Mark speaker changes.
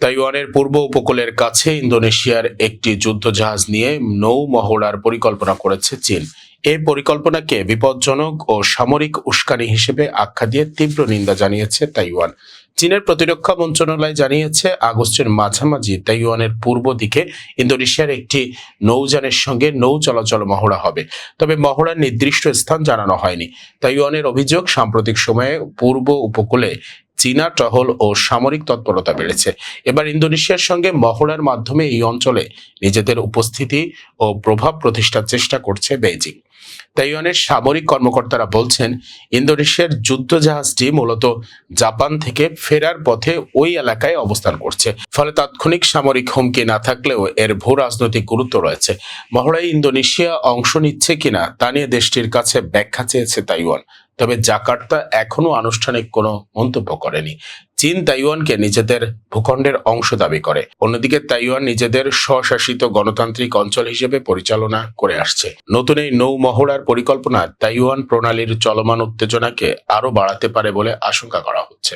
Speaker 1: তাইওয়ানের পূর্ব উপকূলের কাছে ইন্দোনেশিয়ার একটি যুদ্ধজাহাজ নিয়ে নৌ মহড়ার পরিকল্পনা করেছে চীন। এই পরিকল্পনাকে বিপজ্জনক ও সামরিক উস্কানি হিসেবে আখ্যা দিয়ে তীব্র নিন্দা জানিয়েছে তাইওয়ান। চীনের প্রতিরক্ষা মন্ত্রণালয় জানিয়েছে, আগস্টের মাঝামাঝি তাইওয়ানের পূর্ব দিকে ইন্দোনেশিয়ার একটি নৌযানের সঙ্গে নৌ চলাচল মহড়া হবে। তবে মহড়ার নির্দিষ্ট স্থান জানানো হয়নি। তাইওয়ানের অভিযোগ, সাম্প্রতিক সময়ে পূর্ব উপকূলে চীনা টহল ও সামরিক তৎপরতা বেড়েছে। এবার ইন্দোনেশিয়ার সঙ্গে মহড়ার মাধ্যমে এই অঞ্চলে নিজেদের উপস্থিতি ও প্রভাব প্রতিষ্ঠার চেষ্টা করছে বেইজিং। তাইওয়ানের সামরিক কর্মকর্তারা বলছেন, ইন্দোনেশিয়ার যুদ্ধজাহাজটি মূলত জাপান থেকে ফেরার পথে ওই এলাকায় অবস্থান করছে। ফলে তাৎক্ষণিক সামরিক হুমকি না থাকলেও এর ভূ রাজনৈতিক গুরুত্ব রয়েছে। মহড়ায় ইন্দোনেশিয়া অংশ নিচ্ছে কিনা তা নিয়ে দেশটির কাছে ব্যাখ্যা চেয়েছে তাইওয়ান। তবে জাকার্তা এখনো আনুষ্ঠানিক কোনো মন্তব্য করেনি। চীন তাইওয়ানকে নিজেদের ভূখণ্ডের অংশ দাবি করে। অন্যদিকে তাইওয়ান নিজেদের স্বশাসিত গণতান্ত্রিক অঞ্চল হিসেবে পরিচালনা করে আসছে। নতুন এই নৌ মহড়ার পরিকল্পনা তাইওয়ান প্রণালীর চলমান উত্তেজনাকে আরো বাড়াতে পারে বলে আশঙ্কা করা হচ্ছে।